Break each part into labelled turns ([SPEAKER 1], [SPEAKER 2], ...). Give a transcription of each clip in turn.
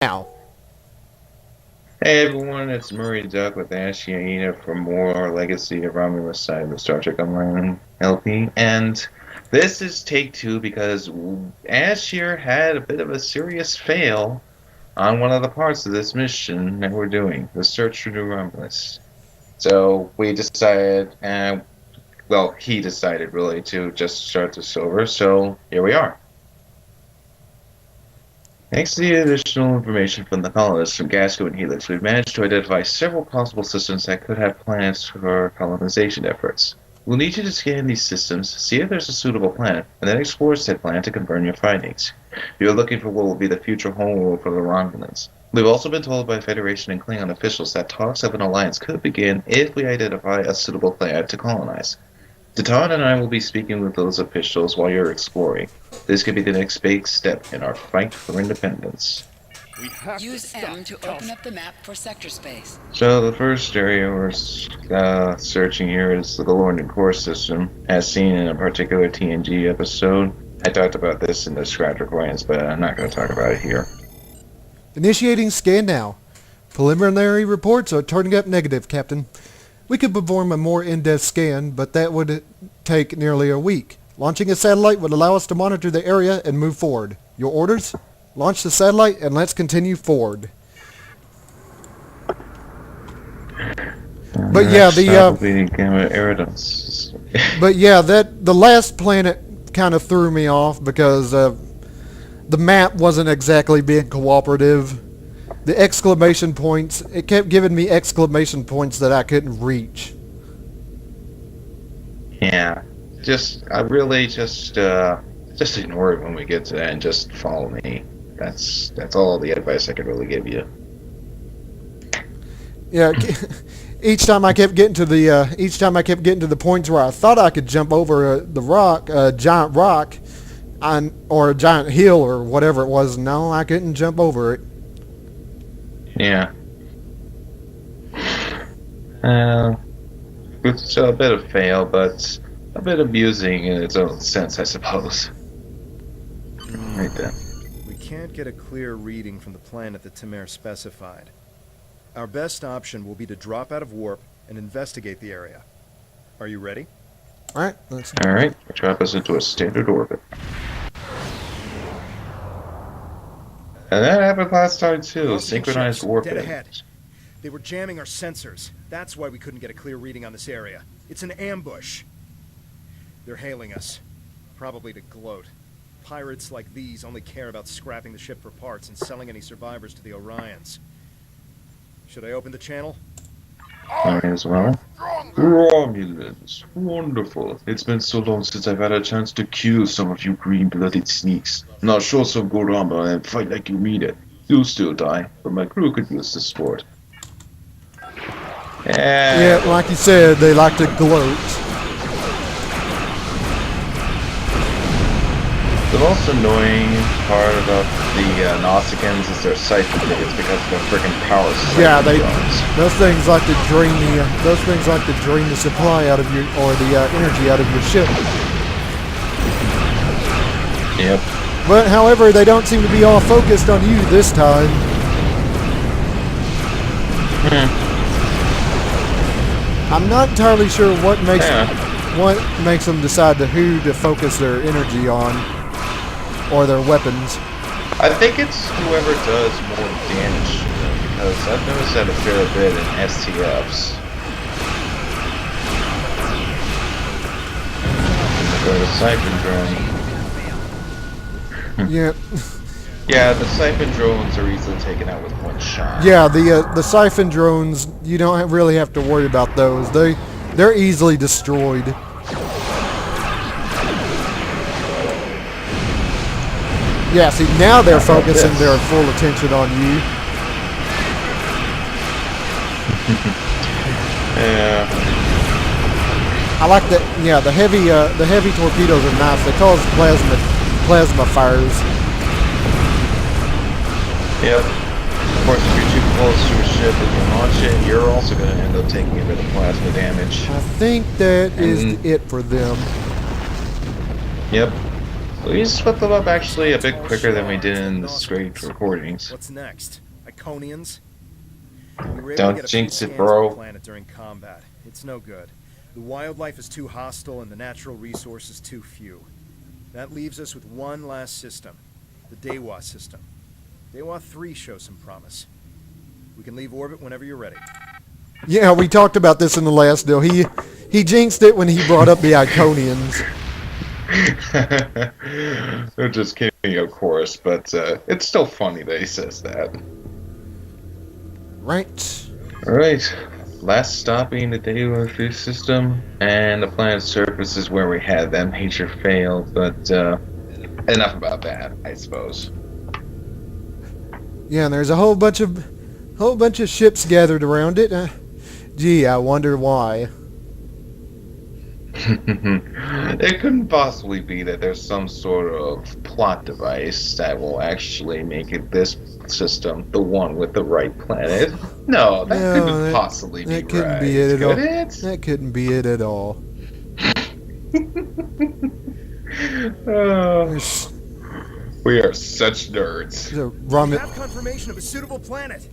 [SPEAKER 1] Now.
[SPEAKER 2] Hey everyone, it's Murray Duck with Ashkihyena for more Legacy of Romulus side of the Star Trek Online LP. And this is take two because Ash here had a bit of a serious fail on one of the parts of this mission that we're doing, the search for New Romulus. So we decided, well, he decided really to just start this over, so here we are. Thanks to the additional information from the colonists from Gasco and Helix, we've managed to identify several possible systems that could have plans for colonization efforts. We'll need you to scan these systems, see if there's a suitable planet, and then explore said planet to confirm your findings. You're looking for what will be the future homeworld for the Romulans. We've also been told by Federation and Klingon officials that talks of an alliance could begin if we identify a suitable planet to colonize. Datan and I will be speaking with those officials while you're exploring. This could be the next big step in our fight for independence.
[SPEAKER 3] Use M to open up the map for sector space.
[SPEAKER 2] So the first area we're searching here is the Galornan core system, as seen in a particular TNG episode. I talked about this in the scratch recordings, but I'm not going to talk about it here.
[SPEAKER 1] Initiating scan now. Preliminary reports are turning up negative, Captain. We could perform a more in-depth scan, but that would take nearly a week. Launching a satellite would allow us to monitor the area and move forward. Your orders? Launch the satellite and let's continue forward. But yeah, the last planet kind of threw me off because the map wasn't exactly being cooperative. The exclamation points, it kept giving me exclamation points that I couldn't reach.
[SPEAKER 2] Yeah, I really just ignore it when we get to that and just follow me. That's all the advice I could really give you.
[SPEAKER 1] Yeah, each time I kept getting to the points where I thought I could jump over the rock, giant rock, or a giant hill or whatever it was. No, I couldn't jump over it.
[SPEAKER 2] Yeah. It's a bit of fail, but a bit amusing in its own sense, I suppose. Right then.
[SPEAKER 4] We can't get a clear reading from the planet that Timur specified. Our best option will be to drop out of warp and investigate the area. Are you ready?
[SPEAKER 1] Alright,
[SPEAKER 2] drop us into a standard orbit. And that happened last time too, synchronized warping.
[SPEAKER 4] Dead ahead. They were jamming our sensors. That's why we couldn't get a clear reading on this area. It's an ambush. They're hailing us. Probably to gloat. Pirates like these only care about scrapping the ship for parts and selling any survivors to the Orions. Should I open the channel?
[SPEAKER 2] Might as well. Romulans, wonderful. It's been so long since I've had a chance to kill some of you green-blooded sneaks. Now show some Goramba and fight like you mean it. You'll still die, but my crew could use the sport.
[SPEAKER 1] Yeah, like you said, they like to gloat.
[SPEAKER 2] The most annoying part about the Nausicaans is their siphon tickets because of their freaking power.
[SPEAKER 1] Yeah, those things like to drain the supply out of your, or the energy out of your ship.
[SPEAKER 2] Yep.
[SPEAKER 1] But however, they don't seem to be all focused on you this time. I'm not entirely sure what makes them decide who to focus their energy on, or their weapons.
[SPEAKER 2] I think it's whoever does more damage to them, because I've noticed that a fair bit in STFs. Go to Siphon Drone.
[SPEAKER 1] Yeah.
[SPEAKER 2] Yeah, the Siphon Drones are easily taken out with one shot.
[SPEAKER 1] Yeah, the Siphon Drones, you don't really have to worry about those. They're easily destroyed. Yeah, see, now they're focusing their full attention on you.
[SPEAKER 2] Yeah.
[SPEAKER 1] I like that. Yeah, the heavy torpedoes are nice. They cause plasma fires.
[SPEAKER 2] Yep. Of course, if you're too close to a ship and you launch it, you're also going to end up taking a bit of plasma damage.
[SPEAKER 1] I think that is it for them.
[SPEAKER 2] Yep. We split them up actually a bit
[SPEAKER 4] Tall
[SPEAKER 2] quicker than we
[SPEAKER 4] shards
[SPEAKER 2] did
[SPEAKER 4] and
[SPEAKER 2] in the scraped
[SPEAKER 4] Nausicaans.
[SPEAKER 2] recordings.
[SPEAKER 4] What's next? Iconians? We were able
[SPEAKER 2] Don't
[SPEAKER 4] to get a
[SPEAKER 2] jinx
[SPEAKER 4] few
[SPEAKER 2] it,
[SPEAKER 4] scans
[SPEAKER 2] bro.
[SPEAKER 4] of the planet during combat. It's no good. The wildlife is too hostile and the natural resources too few. That leaves us with one last system, the Dewa system. Dewa 3 shows some promise. We can leave orbit whenever you're ready.
[SPEAKER 1] Yeah, we talked about this in the last deal. He jinxed it when he brought up the Iconians.
[SPEAKER 2] They're just kidding, of course, but it's still funny that he says that.
[SPEAKER 1] Right.
[SPEAKER 2] Alright, last stop being the Dewa 3 system, and the planet's surface is where we had that major fail, but enough about that, I suppose.
[SPEAKER 1] Yeah, and there's a whole bunch of ships gathered around it. Gee, I wonder why.
[SPEAKER 2] It couldn't possibly be that there's some sort of plot device that will actually make it this system the one with the right planet. No, that
[SPEAKER 1] No,
[SPEAKER 2] couldn't possibly be
[SPEAKER 1] that couldn't
[SPEAKER 2] right.
[SPEAKER 1] be it at all.
[SPEAKER 2] Could it?
[SPEAKER 1] That couldn't be it at all.
[SPEAKER 2] Oh,
[SPEAKER 1] There's
[SPEAKER 2] we are such nerds.
[SPEAKER 1] a
[SPEAKER 4] We have confirmation of a suitable planet.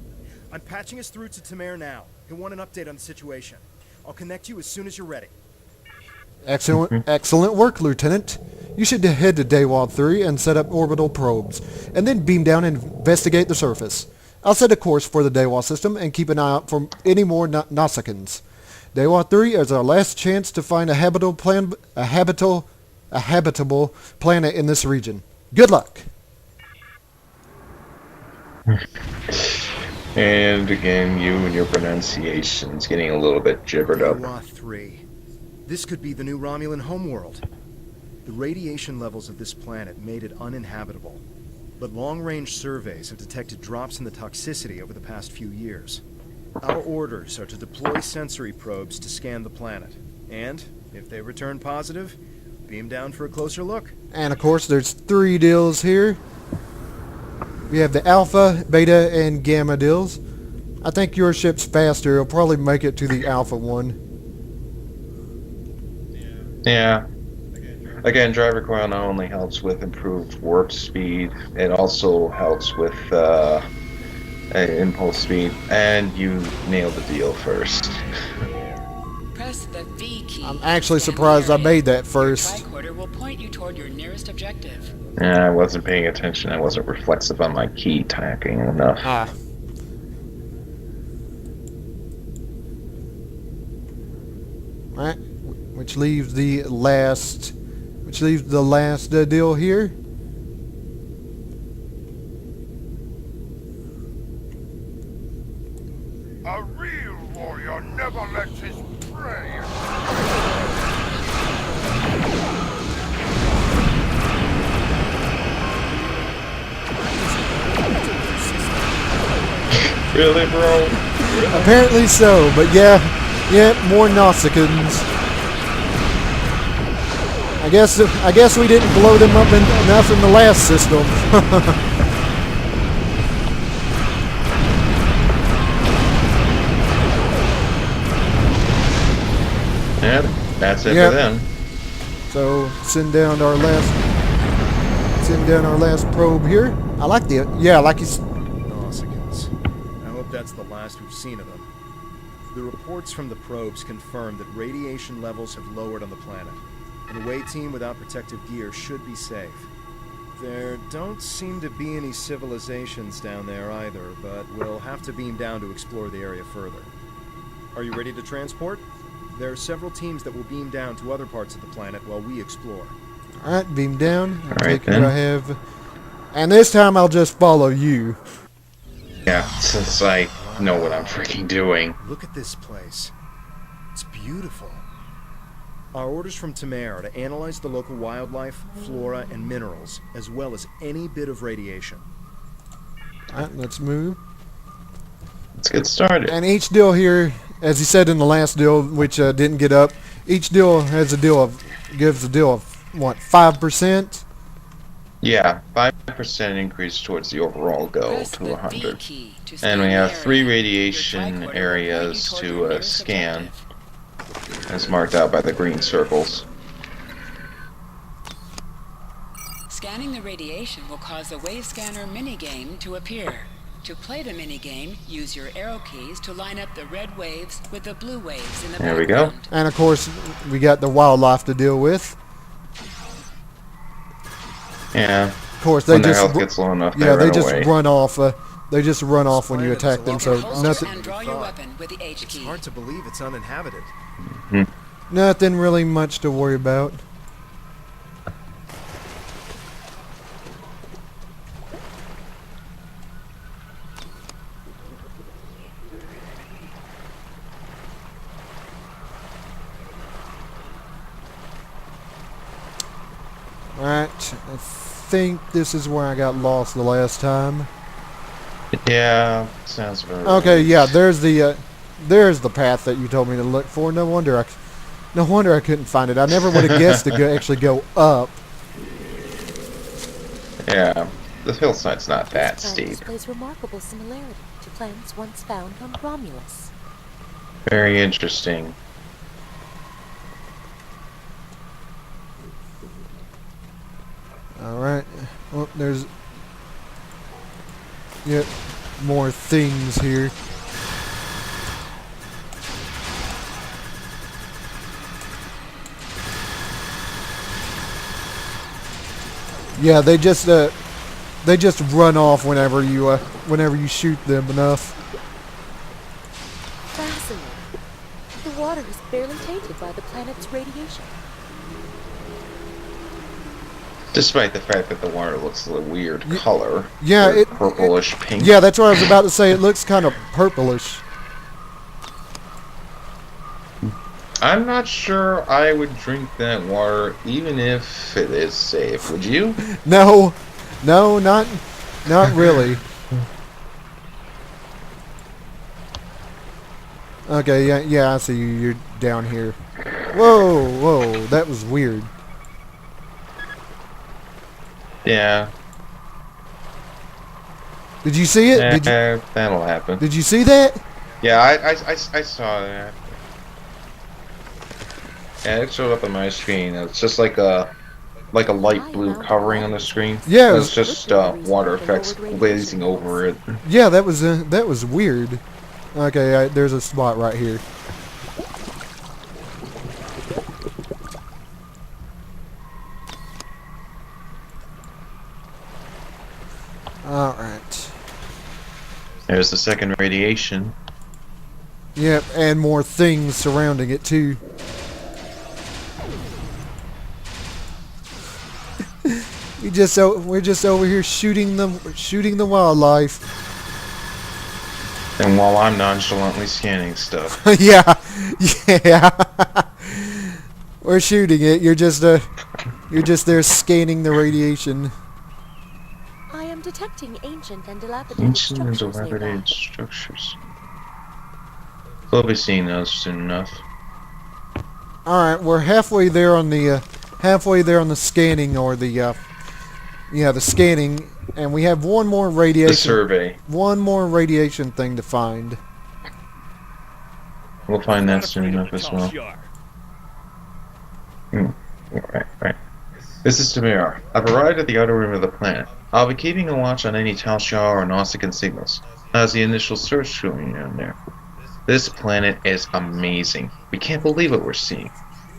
[SPEAKER 4] I'm patching us through to Tamir now. He'll want an update on the situation. I'll connect you as soon as you're ready.
[SPEAKER 1] Excellent work, Lieutenant. You should head to Daywall 3 and set up orbital probes, and then beam down and investigate the surface. I'll set a course for the Daywall system and keep an eye out for any more Nausicaans. Daywall 3 is our last chance to find a habitable planet in this region. Good luck.
[SPEAKER 2] And again, you and your pronunciation's getting a little bit jibbered up.
[SPEAKER 4] Dewa 3. This could be the new Romulan homeworld. The radiation levels of this planet made it uninhabitable, but long-range surveys have detected drops in the toxicity over the past few years. Our orders are to deploy sensory probes to scan the planet, and, if they return positive, beam down for a closer look.
[SPEAKER 1] And of course, there's 3 deals here. We have the Alpha, Beta, and Gamma deals. I think your ship's faster. It'll probably make it to the Alpha one.
[SPEAKER 2] Yeah. Again, driver coil not only helps with improved warp speed, it also helps with impulse speed, and you nailed the deal first.
[SPEAKER 3] Press the V key.
[SPEAKER 1] I'm actually
[SPEAKER 3] to scan the
[SPEAKER 1] surprised I
[SPEAKER 3] area.
[SPEAKER 1] made that first.
[SPEAKER 3] Your tricorder will point you toward your nearest objective.
[SPEAKER 2] Yeah, I wasn't paying attention. I wasn't reflexive on my key tacking enough.
[SPEAKER 1] Ah. Right, which leaves the last deal here.
[SPEAKER 5] A real warrior never lets his prey.
[SPEAKER 2] Really, bro?
[SPEAKER 1] Apparently so, but yeah, more Nausicaans. I guess we didn't blow them up enough in the last system.
[SPEAKER 2] Yeah, that's it
[SPEAKER 1] Yep.
[SPEAKER 2] for them.
[SPEAKER 1] So send down our last probe here. I like the like you.
[SPEAKER 4] Nausicaans. I hope that's the last we've seen of them. The reports from the probes confirm that radiation levels have lowered on the planet. An away team without protective gear should be safe. There don't seem to be any civilizations down there either, but we'll have to beam down to explore the area further. Are you ready to transport? There are several teams that will beam down to other parts of the planet while we explore.
[SPEAKER 1] All right, beam down. I'll
[SPEAKER 2] All right,
[SPEAKER 1] take what
[SPEAKER 2] then.
[SPEAKER 1] I have, and this time I'll just follow you.
[SPEAKER 2] Yeah, since I know what I'm freaking doing.
[SPEAKER 4] Look at this place. It's beautiful. Our orders from Tamir are to analyze the local wildlife, flora, and minerals, as well as any bit of radiation.
[SPEAKER 1] All right, let's move.
[SPEAKER 2] Let's get started.
[SPEAKER 1] And each deal here, as he said in the last deal, which didn't get up, each deal gives a deal of what, 5%?
[SPEAKER 2] Yeah, 5% increase towards the overall goal
[SPEAKER 3] Press
[SPEAKER 2] to
[SPEAKER 3] the V
[SPEAKER 2] 100.
[SPEAKER 3] key to
[SPEAKER 2] And
[SPEAKER 3] scan
[SPEAKER 2] we
[SPEAKER 3] the
[SPEAKER 2] have
[SPEAKER 3] area.
[SPEAKER 2] 3
[SPEAKER 3] Your
[SPEAKER 2] radiation
[SPEAKER 3] tricorder will point you
[SPEAKER 2] areas
[SPEAKER 3] toward your
[SPEAKER 2] to
[SPEAKER 3] nearest
[SPEAKER 2] scan,
[SPEAKER 3] objective.
[SPEAKER 2] as marked out by the green circles.
[SPEAKER 3] Scanning the radiation will cause a wave scanner minigame to appear. To play the minigame, use your arrow keys to line up the red waves with the blue waves in the
[SPEAKER 2] There we go.
[SPEAKER 3] background.
[SPEAKER 1] And of course, we got the wildlife to deal with.
[SPEAKER 2] Yeah.
[SPEAKER 1] Of course, they
[SPEAKER 2] When their
[SPEAKER 1] just
[SPEAKER 2] health gets low enough,
[SPEAKER 1] yeah,
[SPEAKER 2] they
[SPEAKER 1] they
[SPEAKER 2] run away.
[SPEAKER 1] just run off. They just run off when you
[SPEAKER 4] planet is
[SPEAKER 1] attack
[SPEAKER 4] a
[SPEAKER 1] them.
[SPEAKER 4] lot
[SPEAKER 1] So
[SPEAKER 4] more
[SPEAKER 3] Holster
[SPEAKER 1] nothing,
[SPEAKER 3] and draw your weapon with the H
[SPEAKER 4] It's
[SPEAKER 3] key.
[SPEAKER 4] hard to believe it's uninhabited.
[SPEAKER 1] nothing really much to worry about. Alright, I think this is where I got lost the last time.
[SPEAKER 2] Yeah, sounds very
[SPEAKER 1] Okay,
[SPEAKER 2] right.
[SPEAKER 1] yeah, there's the path that you told me to look for. No wonder I couldn't find it. I never would have guessed to actually go up.
[SPEAKER 2] Yeah, the hillside's not that
[SPEAKER 6] This planet
[SPEAKER 2] steep.
[SPEAKER 6] displays remarkable similarity to planets once found on Romulus.
[SPEAKER 2] Very interesting.
[SPEAKER 1] Alright. Well, there's yet more things here. Yeah, they just run off whenever you shoot them enough.
[SPEAKER 6] Fascinating. The water is barely tainted by the planet's radiation.
[SPEAKER 2] Despite the fact that the water looks a weird color.
[SPEAKER 1] yeah,
[SPEAKER 2] Sort of
[SPEAKER 1] it-
[SPEAKER 2] purplish pink.
[SPEAKER 1] Yeah, that's what I was about to say. It looks kind of purplish.
[SPEAKER 2] I'm not sure I would drink that water, even if it is safe. Would you?
[SPEAKER 1] No, not really. Okay, yeah, I see you. You're down here. Whoa, that was weird.
[SPEAKER 2] Yeah.
[SPEAKER 1] Did you see it?
[SPEAKER 2] That'll happen.
[SPEAKER 1] Did you see that?
[SPEAKER 2] Yeah, I saw that. Yeah, it showed up on my screen. It's just like a light blue covering on the screen.
[SPEAKER 1] Yeah, it
[SPEAKER 2] It's just water effects glazing over it.
[SPEAKER 1] Yeah, that was weird. Okay, there's a spot right here. All right.
[SPEAKER 2] There's the second radiation.
[SPEAKER 1] Yep, and more things surrounding it too. We're just over here shooting the wildlife.
[SPEAKER 2] And while I'm nonchalantly scanning stuff.
[SPEAKER 1] yeah. We're shooting it. You're just there scanning the radiation.
[SPEAKER 6] I am detecting ancient and dilapidated
[SPEAKER 2] Ancient and
[SPEAKER 6] structures nearby.
[SPEAKER 2] dilapidated structures. We'll be seeing those soon enough.
[SPEAKER 1] All right, we're halfway there on the scanning or the scanning, and we have one more
[SPEAKER 2] The
[SPEAKER 1] radiation.
[SPEAKER 2] survey.
[SPEAKER 1] One more radiation thing to find.
[SPEAKER 2] We'll find that soon enough as well. Right. This is Tamir. I've arrived at the outer rim of the planet. I'll be keeping a watch on any Tal Shar or Nausicaan signals. How's the initial search going down there? This planet is amazing. We can't believe what we're seeing.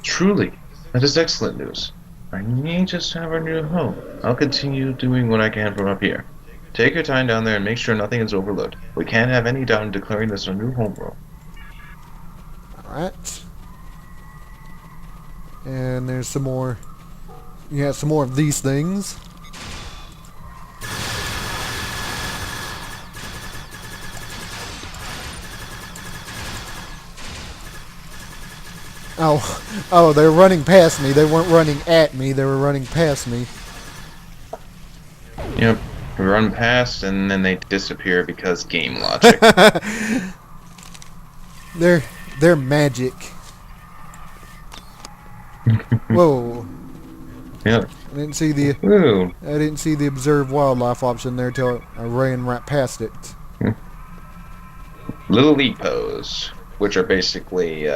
[SPEAKER 2] Truly, that is excellent news. I may just have a new home. I'll continue doing what I can from up here. Take your time down there and make sure nothing is overlooked. We can't have any doubt in declaring this a new homeworld.
[SPEAKER 1] Alright. And there's some more. Yeah, some more of these things. Oh, they're running past me. They weren't running at me. They were running past me.
[SPEAKER 2] Yep. We run past and then they disappear because game logic.
[SPEAKER 1] They're magic. Whoa.
[SPEAKER 2] Yep.
[SPEAKER 1] I didn't see the
[SPEAKER 2] Ooh.
[SPEAKER 1] observe wildlife option there till I ran right past it.
[SPEAKER 2] Little Epos, which are basically